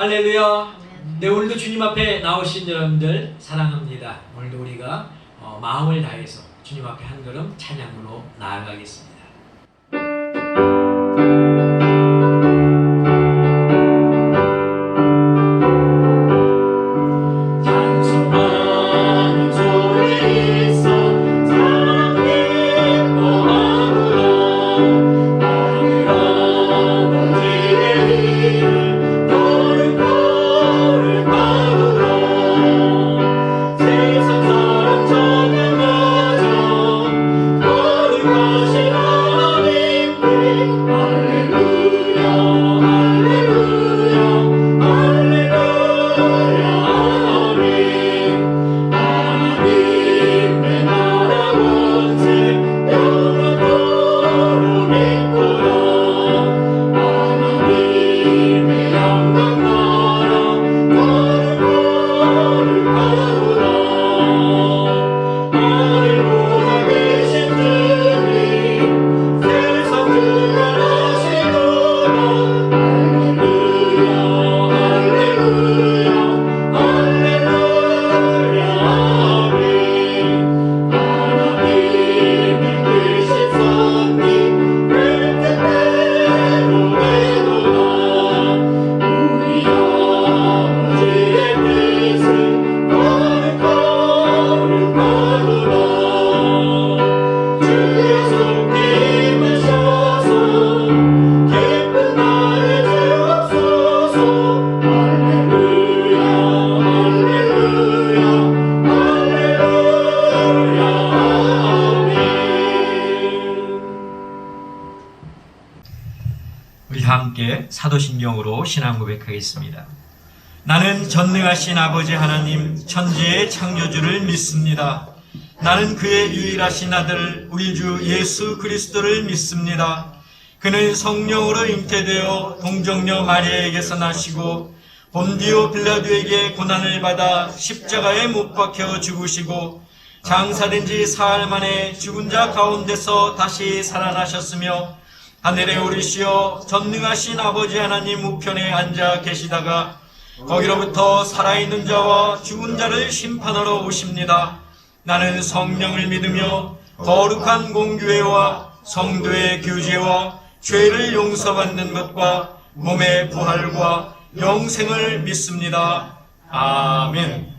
할렐루야. 네, 오늘도 주님 앞에 나오신 여러분들 사랑합니다. 오늘도 우리가 마음을 다해서 주님 앞에 한 걸음 찬양으로 나아가겠습니다. 함께 사도신경으로 신앙 고백하겠습니다. 나는 전능하신 아버지 하나님 천지의 창조주를 믿습니다. 나는 그의 유일하신 아들 우리 주 예수 그리스도를 믿습니다. 그는 성령으로 잉태되어 동정녀 마리아에게서 나시고 본디오 빌라도에게 고난을 받아 십자가에 못 박혀 죽으시고 장사된 지 사흘 만에 죽은 자 가운데서 다시 살아나셨으며 하늘에 오르시어 전능하신 아버지 하나님 우편에 앉아 계시다가 거기로부터 살아있는 자와 죽은 자를 심판하러 오십니다. 나는 성령을 믿으며 거룩한 공교회와 성도의 교제와 죄를 용서받는 것과 몸의 부활과 영생을 믿습니다. 아멘.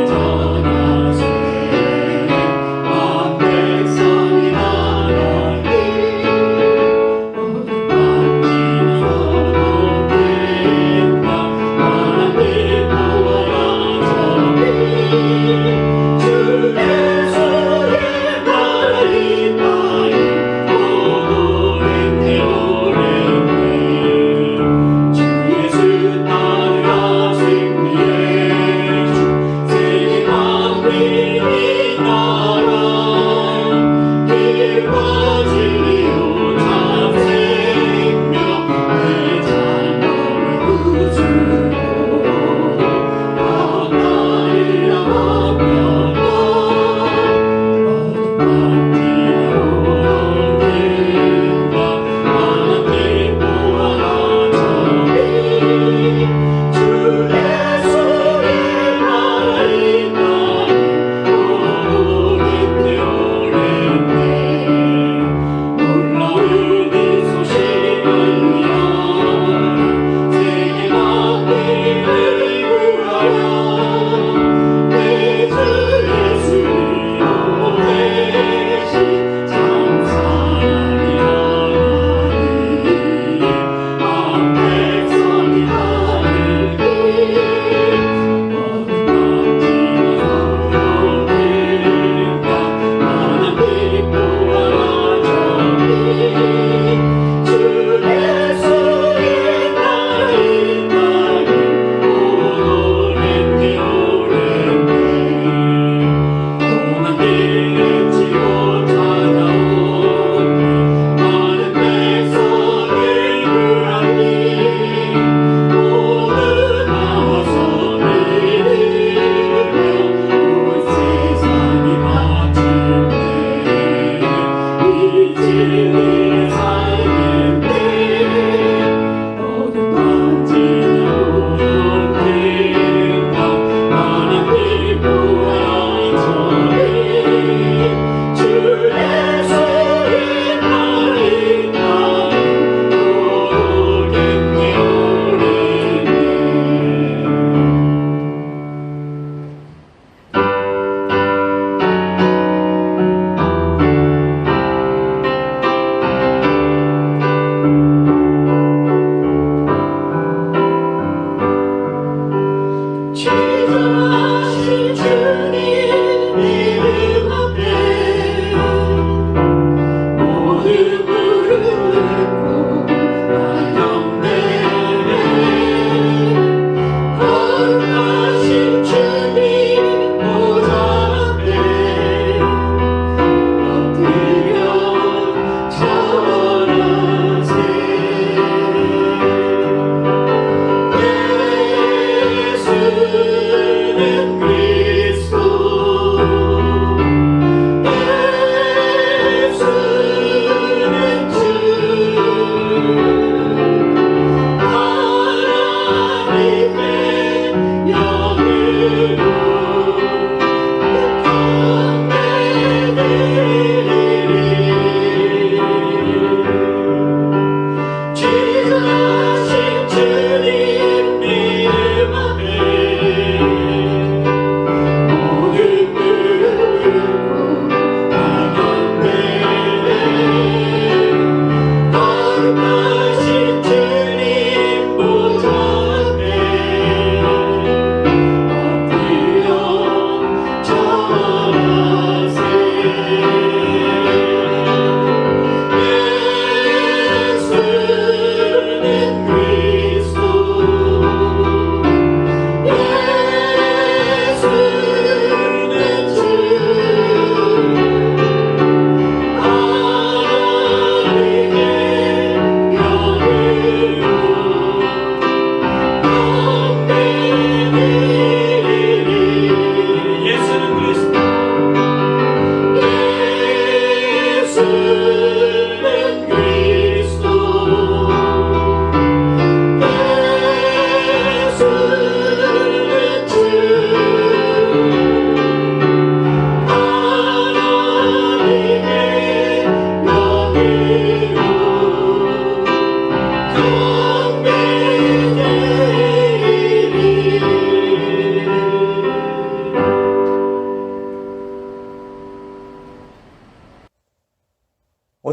전하세 만 백성이나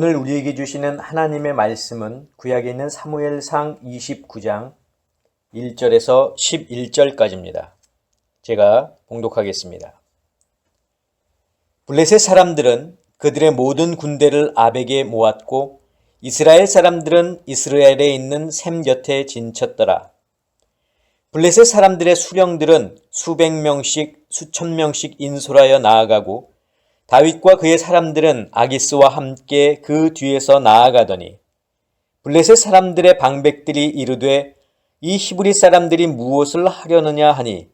오늘 우리에게 주시는 하나님의 말씀은 구약에 있는 사무엘상 29장 1절에서 11절까지입니다. 제가 봉독하겠습니다. 블레셋 사람들은 그들의 모든 군대를 아벡에 모았고 이스라엘 사람들은 이스라엘에 있는 샘 곁에 진쳤더라. 블레셋 사람들의 수령들은 수백 명씩 수천 명씩 인솔하여 나아가고 다윗과 그의 사람들은 아기스와 함께 그 뒤에서 나아가더니 블레셋 사람들의 방백들이 이르되 이 히브리 사람들이 무엇을 하려느냐 하니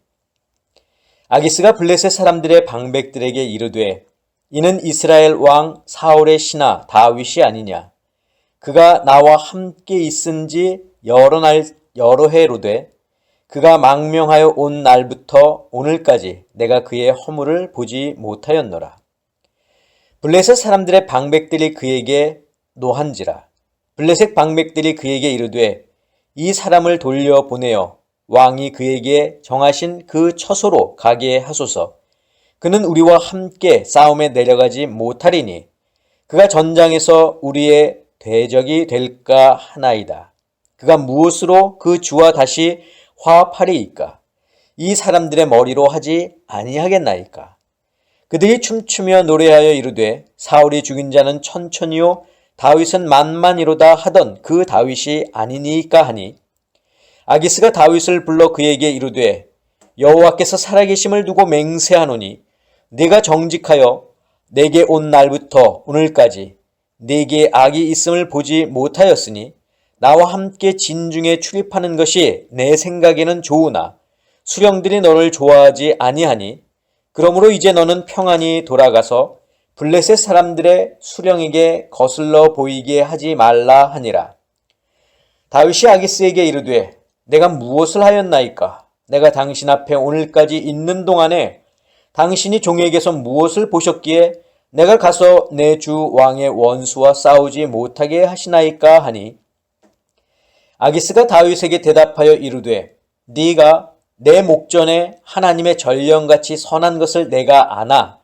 아기스가 블레셋 사람들의 방백들에게 이르되 이는 이스라엘 왕 사울의 신하 다윗이 아니냐. 그가 나와 함께 있은지 여러 해로되 그가 망명하여 온 날부터 오늘까지 내가 그의 허물을 보지 못하였노라. 블레셋 사람들의 방백들이 그에게 노한지라. 블레셋 방백들이 그에게 이르되 이 사람을 돌려보내어 왕이 그에게 정하신 그 처소로 가게 하소서. 그는 우리와 함께 싸움에 내려가지 못하리니 그가 전장에서 우리의 대적이 될까 하나이다. 그가 무엇으로 그 주와 다시 화합하리이까? 이 사람들의 머리로 하지 아니하겠나이까? 그들이 춤추며 노래하여 이르되 사울이 죽인 자는 천천히요 다윗은 만만이로다 하던 그 다윗이 아니니까 하니 아기스가 다윗을 불러 그에게 이르되 여호와께서 살아계심을 두고 맹세하노니 네가 정직하여 내게 온 날부터 오늘까지 네게 악이 있음을 보지 못하였으니 나와 함께 진중에 출입하는 것이 내 생각에는 좋으나 수령들이 너를 좋아하지 아니하니 그러므로 이제 너는 평안히 돌아가서 블레셋 사람들의 수령에게 거슬러 보이게 하지 말라 하니라. 다윗이 아기스에게 이르되 내가 무엇을 하였나이까? 내가 당신 앞에 오늘까지 있는 동안에 당신이 종에게서 무엇을 보셨기에 내가 가서 내 주 왕의 원수와 싸우지 못하게 하시나이까 하니 아기스가 다윗에게 대답하여 이르되 네가 내 목전에 하나님의 전령같이 선한 것을 내가 아나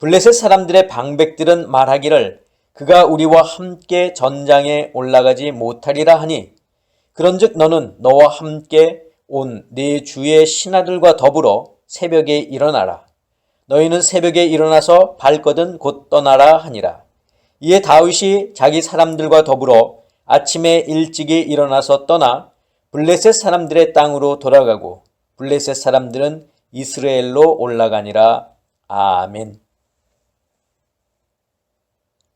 블레셋 사람들의 방백들은 말하기를 그가 우리와 함께 전장에 올라가지 못하리라 하니 그런즉 너는 너와 함께 온 네 주의 신하들과 더불어 새벽에 일어나라. 너희는 새벽에 일어나서 발거든 곧 떠나라 하니라. 이에 다윗이 자기 사람들과 더불어 아침에 일찍이 일어나서 떠나 블레셋 사람들의 땅으로 돌아가고 블레셋 사람들은 이스라엘로 올라가니라. 아멘.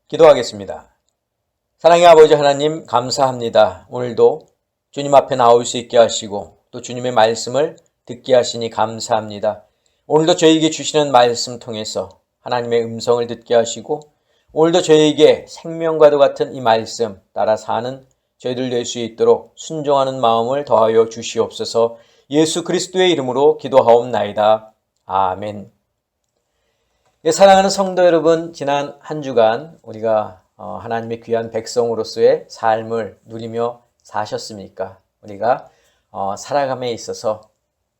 기도하겠습니다. 사랑의 아버지 하나님 감사합니다. 오늘도 주님 앞에 나올 수 있게 하시고 또 주님의 말씀을 듣게 하시니 감사합니다. 오늘도 저희에게 주시는 말씀 통해서 하나님의 음성을 듣게 하시고 오늘도 저희에게 생명과도 같은 이 말씀 따라 사는 저희들 될 수 있도록 순종하는 마음을 더하여 주시옵소서. 예수 그리스도의 이름으로 기도하옵나이다. 아멘. 사랑하는 성도 여러분, 지난 한 주간 우리가 하나님의 귀한 백성으로서의 삶을 누리며 사셨습니까? 우리가 살아감에 있어서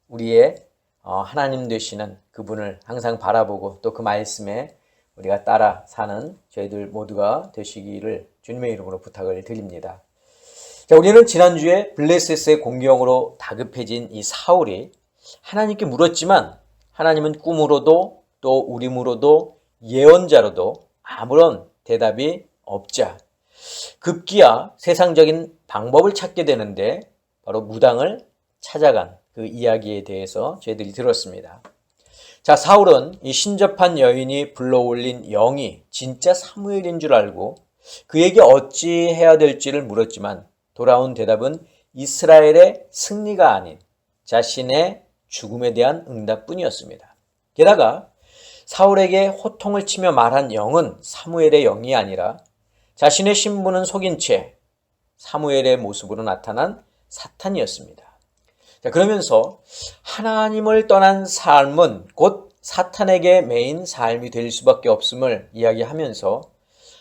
우리의 하나님 되시는 그분을 항상 바라보고 또 그 말씀에 우리가 따라 사는 저희들 모두가 되시기를 주님의 이름으로 부탁을 드립니다. 자, 우리는 지난주에 블레셋의 공경으로 다급해진 이 사울이 하나님께 물었지만 하나님은 꿈으로도 또 우림으로도 예언자로도 아무런 대답이 없자 급기야 세상적인 방법을 찾게 되는데 바로 무당을 찾아간 그 이야기에 대해서 저희들이 들었습니다. 자, 사울은 이 신접한 여인이 불러올린 영이 진짜 사무엘인 줄 알고 그에게 어찌 해야 될지를 물었지만 돌아온 대답은 이스라엘의 승리가 아닌 자신의 죽음에 대한 응답뿐이었습니다. 게다가 사울에게 호통을 치며 말한 영은 사무엘의 영이 아니라 자신의 신분은 속인 채 사무엘의 모습으로 나타난 사탄이었습니다. 자, 그러면서 하나님을 떠난 삶은 곧 사탄에게 매인 삶이 될 수밖에 없음을 이야기하면서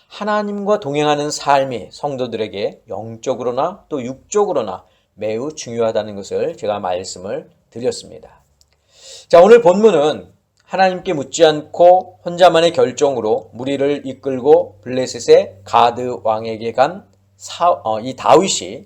하나님과 동행하는 삶이 성도들에게 영적으로나 또 육적으로나 매우 중요하다는 것을 제가 말씀을 드렸습니다. 자, 오늘 본문은 하나님께 묻지 않고 혼자만의 결정으로 무리를 이끌고 블레셋의 가드 왕에게 간 이 다윗이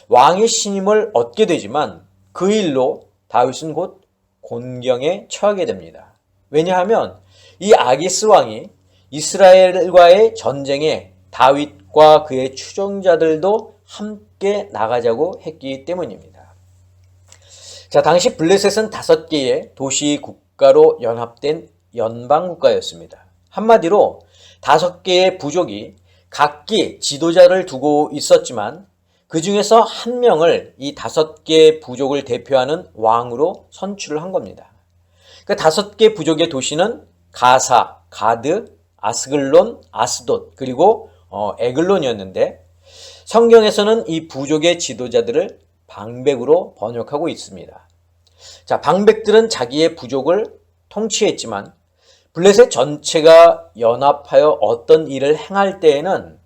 왕의 신임을 얻게 되지만 그 일로 다윗은 곧 곤경에 처하게 됩니다. 왜냐하면 이 아기스 왕이 이스라엘과의 전쟁에 다윗과 그의 추종자들도 함께 나가자고 했기 때문입니다. 자, 당시 블레셋은 5개의 도시 국가로 연합된 연방 국가였습니다. 한마디로 5개의 부족이 각기 지도자를 두고 있었지만 그 중에서 한 명을 이 5개 부족을 대표하는 왕으로 선출을 한 겁니다. 그 5개 부족의 도시는 가사, 가드, 아스글론, 아스돗, 그리고 에글론이었는데 성경에서는 이 부족의 지도자들을 방백으로 번역하고 있습니다. 자, 방백들은 자기의 부족을 통치했지만 블레셋 전체가 연합하여 어떤 일을 행할 때에는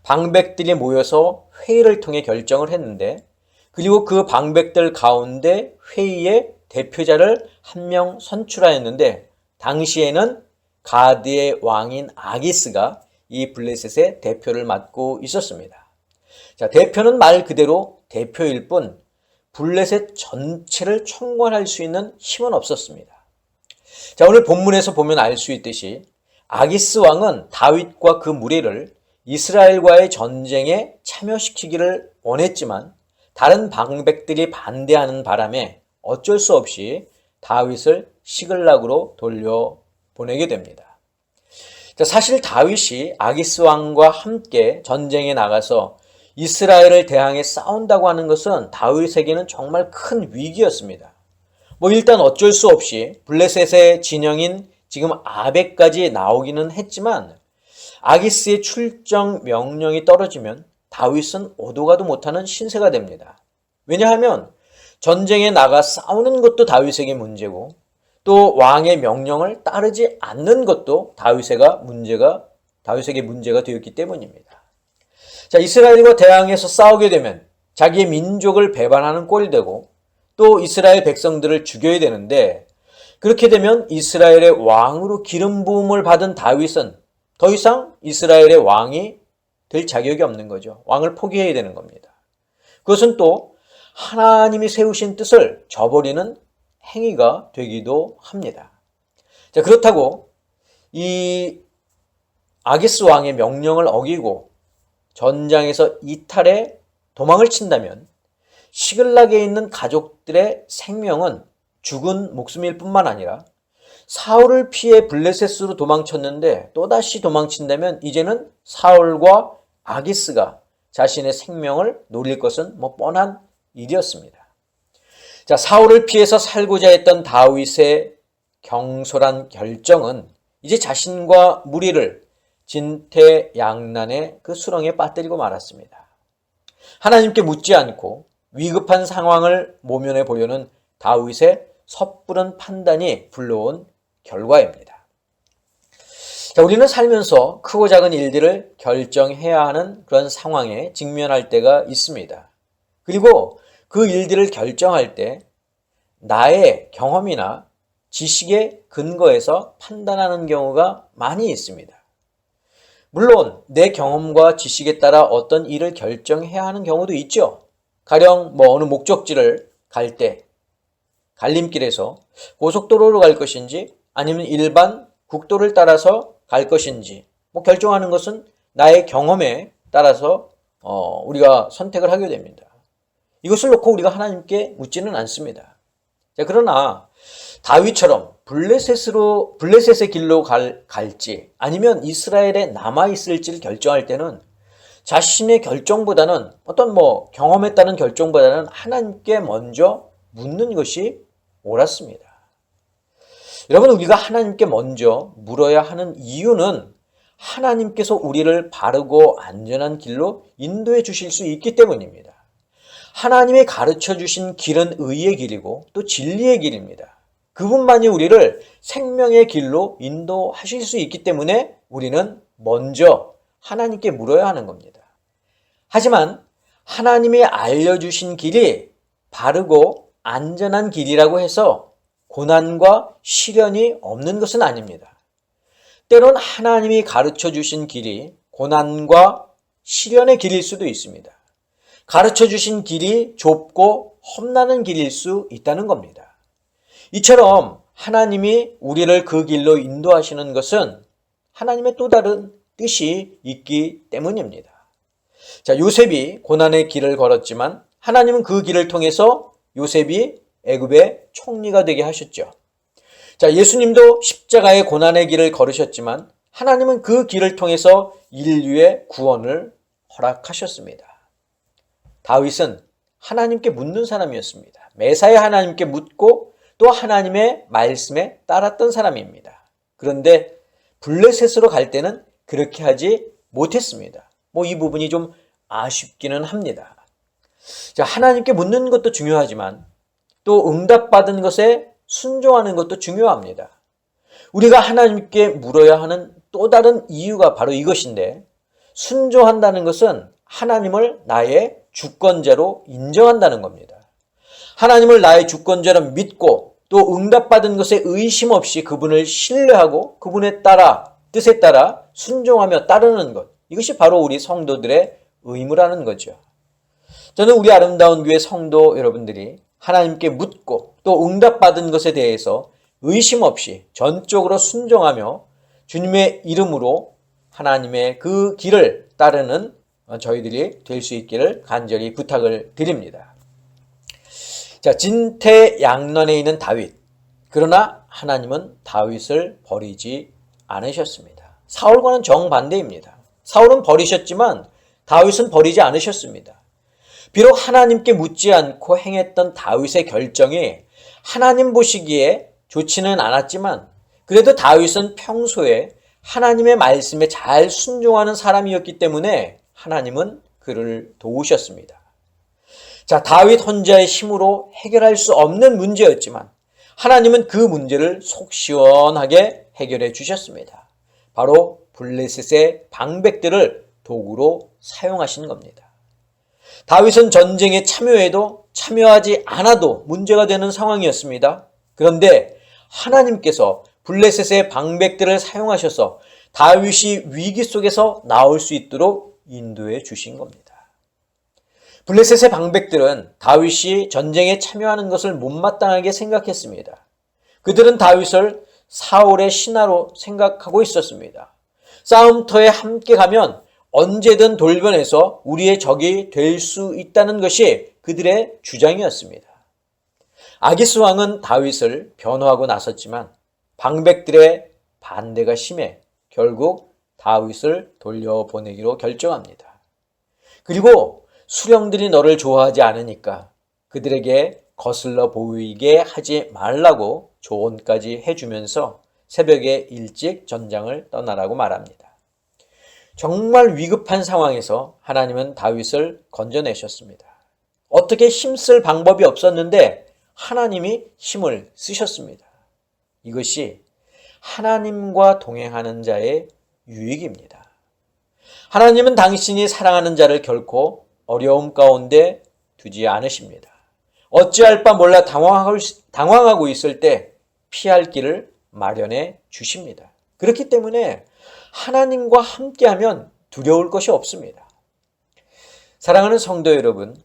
방백들이 모여서 회의를 통해 결정을 했는데 그리고 그 방백들 가운데 회의의 대표자를 한 명 선출하였는데 당시에는 가드의 왕인 아기스가 이 블레셋의 대표를 맡고 있었습니다. 자, 대표는 말 그대로 대표일 뿐 블레셋 전체를 총괄할 수 있는 힘은 없었습니다. 자, 오늘 본문에서 보면 알 수 있듯이 아기스 왕은 다윗과 그 무리를 이스라엘과의 전쟁에 참여시키기를 원했지만 다른 방백들이 반대하는 바람에 어쩔 수 없이 다윗을 시글락으로 돌려보내게 됩니다. 자, 사실 다윗이 아기스 왕과 함께 전쟁에 나가서 이스라엘을 대항해 싸운다고 하는 것은 다윗에게는 정말 큰 위기였습니다. 일단 어쩔 수 없이 블레셋의 진영인 지금 아벡까지 나오기는 했지만 아기스의 출정 명령이 떨어지면 다윗은 오도 가도 못하는 신세가 됩니다. 왜냐하면 전쟁에 나가 싸우는 것도 다윗에게 문제고 또 왕의 명령을 따르지 않는 것도 다윗에게 문제가 되었기 때문입니다. 자, 이스라엘과 대항해서 싸우게 되면 자기의 민족을 배반하는 꼴이 되고 또 이스라엘 백성들을 죽여야 되는데 그렇게 되면 이스라엘의 왕으로 기름 부음을 받은 다윗은 더 이상 이스라엘의 왕이 될 자격이 없는 거죠. 왕을 포기해야 되는 겁니다. 그것은 또 하나님이 세우신 뜻을 저버리는 행위가 되기도 합니다. 자, 그렇다고 이 아기스 왕의 명령을 어기고 전장에서 이탈해 도망을 친다면 시글락에 있는 가족들의 생명은 죽은 목숨일 뿐만 아니라 사울을 피해 블레셋으로 도망쳤는데 또다시 도망친다면 이제는 사울과 아기스가 자신의 생명을 노릴 것은 뻔한 일이었습니다. 자, 사울을 피해서 살고자 했던 다윗의 경솔한 결정은 이제 자신과 무리를 진퇴양난의 그 수렁에 빠뜨리고 말았습니다. 하나님께 묻지 않고 위급한 상황을 모면해 보려는 다윗의 섣부른 판단이 불러온 결과입니다. 자, 우리는 살면서 크고 작은 일들을 결정해야 하는 그런 상황에 직면할 때가 있습니다. 그리고 그 일들을 결정할 때 나의 경험이나 지식에 근거해서 판단하는 경우가 많이 있습니다. 물론 내 경험과 지식에 따라 어떤 일을 결정해야 하는 경우도 있죠. 가령 어느 목적지를 갈 때 갈림길에서 고속도로로 갈 것인지 아니면 일반 국도를 따라서 갈 것인지 결정하는 것은 나의 경험에 따라서 우리가 선택을 하게 됩니다. 이것을 놓고 우리가 하나님께 묻지는 않습니다. 자, 그러나 다윗처럼 블레셋의 길로 갈지 아니면 이스라엘에 남아있을지를 결정할 때는 자신의 결정보다는 어떤 경험에 따른 결정보다는 하나님께 먼저 묻는 것이 옳았습니다. 여러분, 우리가 하나님께 먼저 물어야 하는 이유는 하나님께서 우리를 바르고 안전한 길로 인도해 주실 수 있기 때문입니다. 하나님이 가르쳐 주신 길은 의의 길이고 또 진리의 길입니다. 그분만이 우리를 생명의 길로 인도하실 수 있기 때문에 우리는 먼저 하나님께 물어야 하는 겁니다. 하지만 하나님이 알려주신 길이 바르고 안전한 길이라고 해서 고난과 시련이 없는 것은 아닙니다. 때론 하나님이 가르쳐 주신 길이 고난과 시련의 길일 수도 있습니다. 가르쳐 주신 길이 좁고 험난한 길일 수 있다는 겁니다. 이처럼 하나님이 우리를 그 길로 인도하시는 것은 하나님의 또 다른 뜻이 있기 때문입니다. 자, 요셉이 고난의 길을 걸었지만 하나님은 그 길을 통해서 요셉이 애굽의 총리가 되게 하셨죠. 자, 예수님도 십자가의 고난의 길을 걸으셨지만 하나님은 그 길을 통해서 인류의 구원을 허락하셨습니다. 다윗은 하나님께 묻는 사람이었습니다. 매사에 하나님께 묻고 또 하나님의 말씀에 따랐던 사람입니다. 그런데 블레셋으로 갈 때는 그렇게 하지 못했습니다. 이 부분이 좀 아쉽기는 합니다. 자, 하나님께 묻는 것도 중요하지만 또 응답받은 것에 순종하는 것도 중요합니다. 우리가 하나님께 물어야 하는 또 다른 이유가 바로 이것인데, 순종한다는 것은 하나님을 나의 주권자로 인정한다는 겁니다. 하나님을 나의 주권자로 믿고 또 응답받은 것에 의심 없이 그분을 신뢰하고 그분의 뜻에 따라 순종하며 따르는 것, 이것이 바로 우리 성도들의 의무라는 거죠. 저는 우리 아름다운 교회 성도 여러분들이 하나님께 묻고 또 응답받은 것에 대해서 의심 없이 전적으로 순종하며 주님의 이름으로 하나님의 그 길을 따르는 저희들이 될 수 있기를 간절히 부탁을 드립니다. 자, 진퇴양난에 있는 다윗. 그러나 하나님은 다윗을 버리지 않으셨습니다. 사울과는 정반대입니다. 사울은 버리셨지만 다윗은 버리지 않으셨습니다. 비록 하나님께 묻지 않고 행했던 다윗의 결정이 하나님 보시기에 좋지는 않았지만 그래도 다윗은 평소에 하나님의 말씀에 잘 순종하는 사람이었기 때문에 하나님은 그를 도우셨습니다. 자, 다윗 혼자의 힘으로 해결할 수 없는 문제였지만 하나님은 그 문제를 속 시원하게 해결해 주셨습니다. 바로 블레셋의 방백들을 도구로 사용하신 겁니다. 다윗은 전쟁에 참여해도 참여하지 않아도 문제가 되는 상황이었습니다. 그런데 하나님께서 블레셋의 방백들을 사용하셔서 다윗이 위기 속에서 나올 수 있도록 인도해 주신 겁니다. 블레셋의 방백들은 다윗이 전쟁에 참여하는 것을 못마땅하게 생각했습니다. 그들은 다윗을 사울의 신하로 생각하고 있었습니다. 싸움터에 함께 가면 언제든 돌변해서 우리의 적이 될 수 있다는 것이 그들의 주장이었습니다. 아기스 왕은 다윗을 변호하고 나섰지만 방백들의 반대가 심해 결국 다윗을 돌려보내기로 결정합니다. 그리고 수령들이 너를 좋아하지 않으니까 그들에게 거슬러 보이게 하지 말라고 조언까지 해주면서 새벽에 일찍 전장을 떠나라고 말합니다. 정말 위급한 상황에서 하나님은 다윗을 건져내셨습니다. 어떻게 힘쓸 방법이 없었는데 하나님이 힘을 쓰셨습니다. 이것이 하나님과 동행하는 자의 유익입니다. 하나님은 당신이 사랑하는 자를 결코 어려움 가운데 두지 않으십니다. 어찌할 바 몰라 당황하고 있을 때 피할 길을 마련해 주십니다. 그렇기 때문에 하나님과 함께하면 두려울 것이 없습니다. 사랑하는 성도 여러분,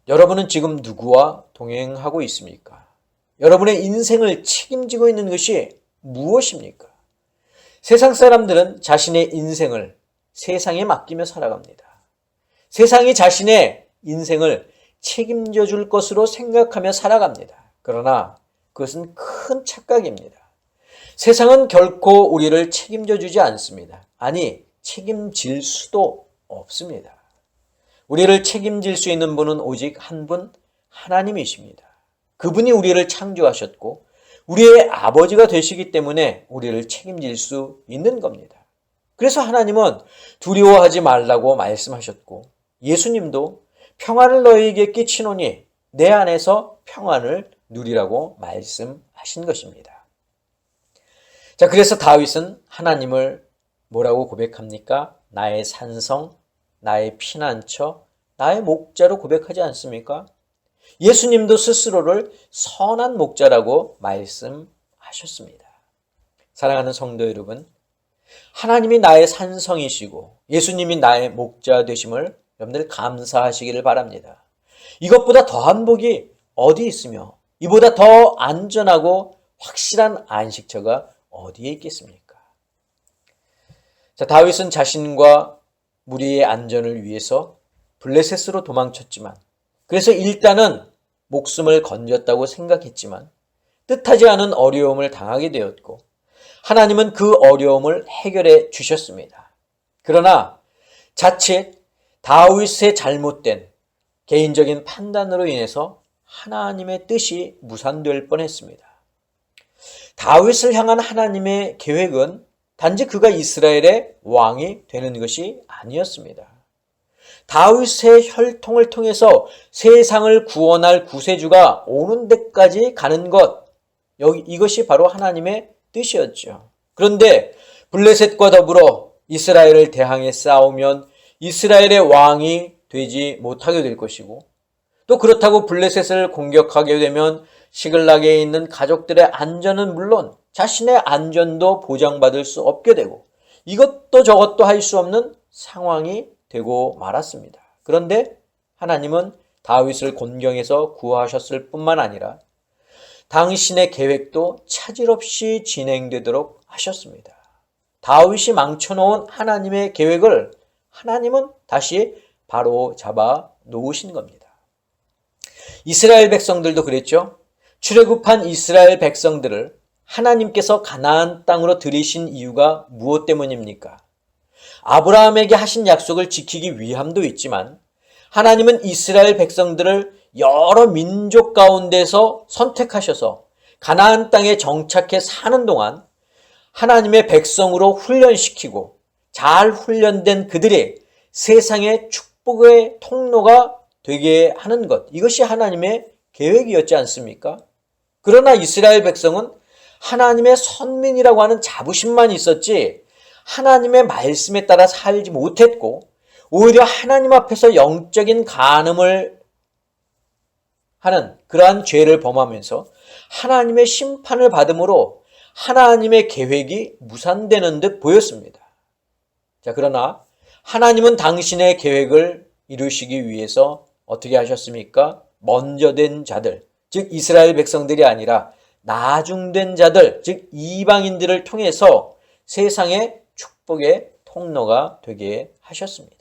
여러분은 지금 누구와 동행하고 있습니까? 여러분의 인생을 책임지고 있는 것이 무엇입니까? 세상 사람들은 자신의 인생을 세상에 맡기며 살아갑니다. 세상이 자신의 인생을 책임져 줄 것으로 생각하며 살아갑니다. 그러나 그것은 큰 착각입니다. 세상은 결코 우리를 책임져 주지 않습니다. 아니, 책임질 수도 없습니다. 우리를 책임질 수 있는 분은 오직 한 분, 하나님이십니다. 그분이 우리를 창조하셨고 우리의 아버지가 되시기 때문에 우리를 책임질 수 있는 겁니다. 그래서 하나님은 두려워하지 말라고 말씀하셨고 예수님도 평안을 너희에게 끼치노니 내 안에서 평안을 누리라고 말씀하신 것입니다. 자, 그래서 다윗은 하나님을 뭐라고 고백합니까? 나의 산성, 나의 피난처, 나의 목자로 고백하지 않습니까? 예수님도 스스로를 선한 목자라고 말씀하셨습니다. 사랑하는 성도 여러분, 하나님이 나의 산성이시고 예수님이 나의 목자 되심을 여러분들 감사하시기를 바랍니다. 이것보다 더한 복이 어디 있으며 이보다 더 안전하고 확실한 안식처가 어디에 있겠습니까? 자, 다윗은 자신과 무리의 안전을 위해서 블레셋으로 도망쳤지만, 그래서 일단은 목숨을 건졌다고 생각했지만 뜻하지 않은 어려움을 당하게 되었고, 하나님은 그 어려움을 해결해 주셨습니다. 그러나 자칫 다윗의 잘못된 개인적인 판단으로 인해서 하나님의 뜻이 무산될 뻔했습니다. 다윗을 향한 하나님의 계획은 단지 그가 이스라엘의 왕이 되는 것이 아니었습니다. 다윗의 혈통을 통해서 세상을 구원할 구세주가 오는 데까지 가는 것, 이것이 바로 하나님의 뜻이었죠. 그런데 블레셋과 더불어 이스라엘을 대항해 싸우면 이스라엘의 왕이 되지 못하게 될 것이고, 또 그렇다고 블레셋을 공격하게 되면 시글락에 있는 가족들의 안전은 물론 자신의 안전도 보장받을 수 없게 되고, 이것도 저것도 할 수 없는 상황이 되고 말았습니다. 그런데 하나님은 다윗을 곤경에서 구하셨을 뿐만 아니라 당신의 계획도 차질 없이 진행되도록 하셨습니다. 다윗이 망쳐놓은 하나님의 계획을 하나님은 다시 바로 잡아 놓으신 겁니다. 이스라엘 백성들도 그랬죠. 출애굽한 이스라엘 백성들을 하나님께서 가나안 땅으로 들이신 이유가 무엇 때문입니까? 아브라함에게 하신 약속을 지키기 위함도 있지만, 하나님은 이스라엘 백성들을 여러 민족 가운데서 선택하셔서 가나안 땅에 정착해 사는 동안 하나님의 백성으로 훈련시키고 잘 훈련된 그들이 세상의 축복의 통로가 되게 하는 것, 이것이 하나님의 계획이었지 않습니까? 그러나 이스라엘 백성은 하나님의 선민이라고 하는 자부심만 있었지 하나님의 말씀에 따라 살지 못했고, 오히려 하나님 앞에서 영적인 간음을 하는 그러한 죄를 범하면서 하나님의 심판을 받음으로 하나님의 계획이 무산되는 듯 보였습니다. 자, 그러나 하나님은 당신의 계획을 이루시기 위해서 어떻게 하셨습니까? 먼저 된 자들, 즉 이스라엘 백성들이 아니라 나중된 자들, 즉 이방인들을 통해서 세상의 축복의 통로가 되게 하셨습니다.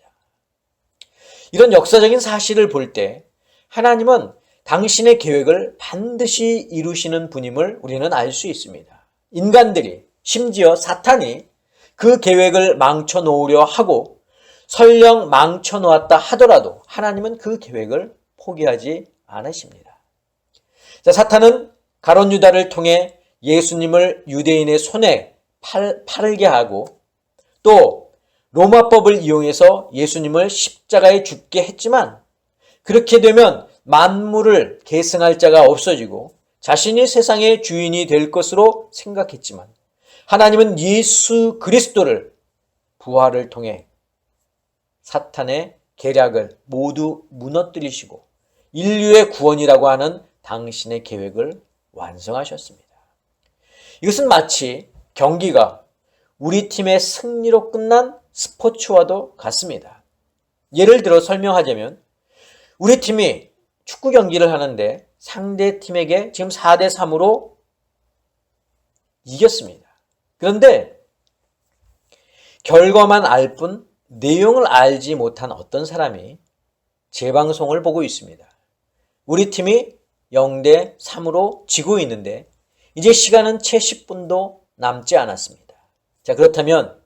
이런 역사적인 사실을 볼 때 하나님은 당신의 계획을 반드시 이루시는 분임을 우리는 알 수 있습니다. 인간들이, 심지어 사탄이 그 계획을 망쳐놓으려 하고 설령 망쳐놓았다 하더라도 하나님은 그 계획을 포기하지 않으십니다. 자, 사탄은 가룟 유다를 통해 예수님을 유대인의 손에 팔게 하고, 또 로마법을 이용해서 예수님을 십자가에 죽게 했지만, 그렇게 되면 만물을 계승할 자가 없어지고 자신이 세상의 주인이 될 것으로 생각했지만, 하나님은 예수 그리스도를 부활을 통해 사탄의 계략을 모두 무너뜨리시고 인류의 구원이라고 하는 당신의 계획을 완성하셨습니다. 이것은 마치 경기가 우리 팀의 승리로 끝난 스포츠와도 같습니다. 예를 들어 설명하자면, 우리 팀이 축구 경기를 하는데 상대 팀에게 지금 4대3으로 이겼습니다. 그런데 결과만 알 뿐 내용을 알지 못한 어떤 사람이 재방송을 보고 있습니다. 우리 팀이 0대3으로 지고 있는데 이제 시간은 채 10분도 남지 않았습니다. 자, 그렇다면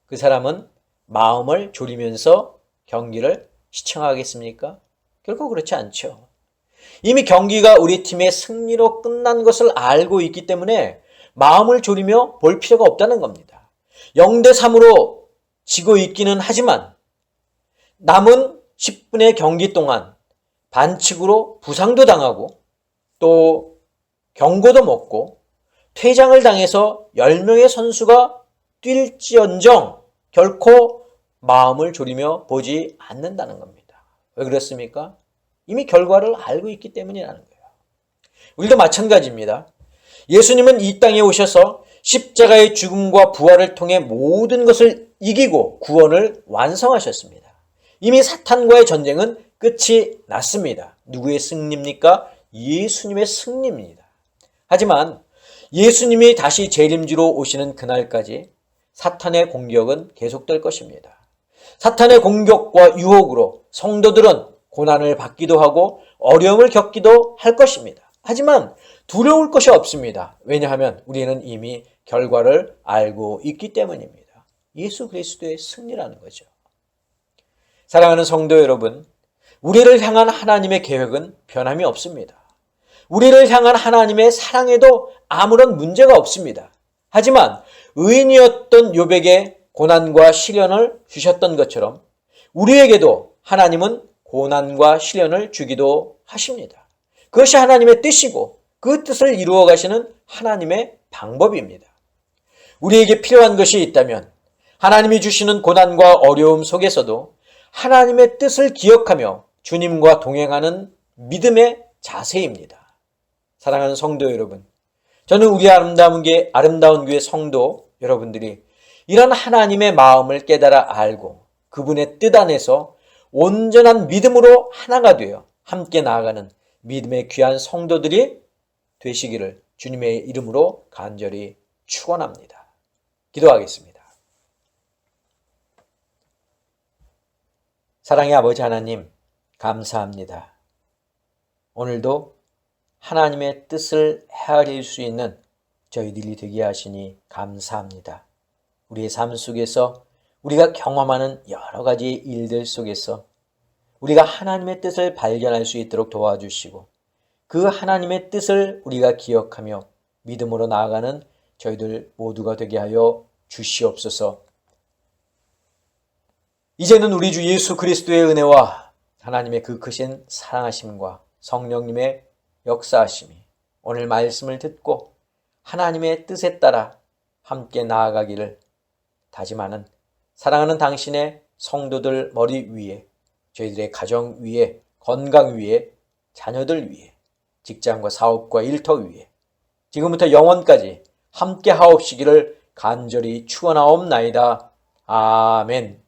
그 사람은 마음을 졸이면서 경기를 시청하겠습니까? 결코 그렇지 않죠. 이미 경기가 우리 팀의 승리로 끝난 것을 알고 있기 때문에 마음을 졸이며 볼 필요가 없다는 겁니다. 0대3으로 지고 있기는 하지만 남은 10분의 경기 동안 반칙으로 부상도 당하고 또 경고도 먹고 퇴장을 당해서 10명의 선수가 뛸지언정 결코 마음을 졸이며 보지 않는다는 겁니다. 왜 그렇습니까? 이미 결과를 알고 있기 때문이라는 거예요. 우리도 마찬가지입니다. 예수님은 이 땅에 오셔서 십자가의 죽음과 부활을 통해 모든 것을 이기고 구원을 완성하셨습니다. 이미 사탄과의 전쟁은 끝이 났습니다. 누구의 승리입니까? 예수님의 승리입니다. 하지만 예수님이 다시 재림지로 오시는 그날까지 사탄의 공격은 계속될 것입니다. 사탄의 공격과 유혹으로 성도들은 고난을 받기도 하고 어려움을 겪기도 할 것입니다. 하지만 두려울 것이 없습니다. 왜냐하면 우리는 이미 결과를 알고 있기 때문입니다. 예수 그리스도의 승리라는 거죠. 사랑하는 성도 여러분, 우리를 향한 하나님의 계획은 변함이 없습니다. 우리를 향한 하나님의 사랑에도 아무런 문제가 없습니다. 하지만 의인이었던 욥에게 고난과 시련을 주셨던 것처럼 우리에게도 하나님은 고난과 시련을 주기도 하십니다. 그것이 하나님의 뜻이고 그 뜻을 이루어 가시는 하나님의 방법입니다. 우리에게 필요한 것이 있다면 하나님이 주시는 고난과 어려움 속에서도 하나님의 뜻을 기억하며 주님과 동행하는 믿음의 자세입니다. 사랑하는 성도 여러분, 저는 우리 아름다운 교회 성도 여러분들이 이런 하나님의 마음을 깨달아 알고 그분의 뜻 안에서 온전한 믿음으로 하나가 되어 함께 나아가는 믿음의 귀한 성도들이 되시기를 주님의 이름으로 간절히 축원합니다. 기도하겠습니다. 사랑의 아버지 하나님, 감사합니다. 오늘도 하나님의 뜻을 헤아릴 수 있는 저희들이 되게 하시니 감사합니다. 우리의 삶 속에서 우리가 경험하는 여러 가지 일들 속에서 우리가 하나님의 뜻을 발견할 수 있도록 도와주시고 그 하나님의 뜻을 우리가 기억하며 믿음으로 나아가는 저희들 모두가 되게 하여 주시옵소서. 이제는 우리 주 예수 그리스도의 은혜와 하나님의 그 크신 사랑하심과 성령님의 역사하심이 오늘 말씀을 듣고 하나님의 뜻에 따라 함께 나아가기를 다짐하는 사랑하는 당신의 성도들 머리 위에, 저희들의 가정 위에, 건강 위에, 자녀들 위에, 직장과 사업과 일터 위에 지금부터 영원까지 함께 하옵시기를 간절히 축원하옵나이다. 아멘.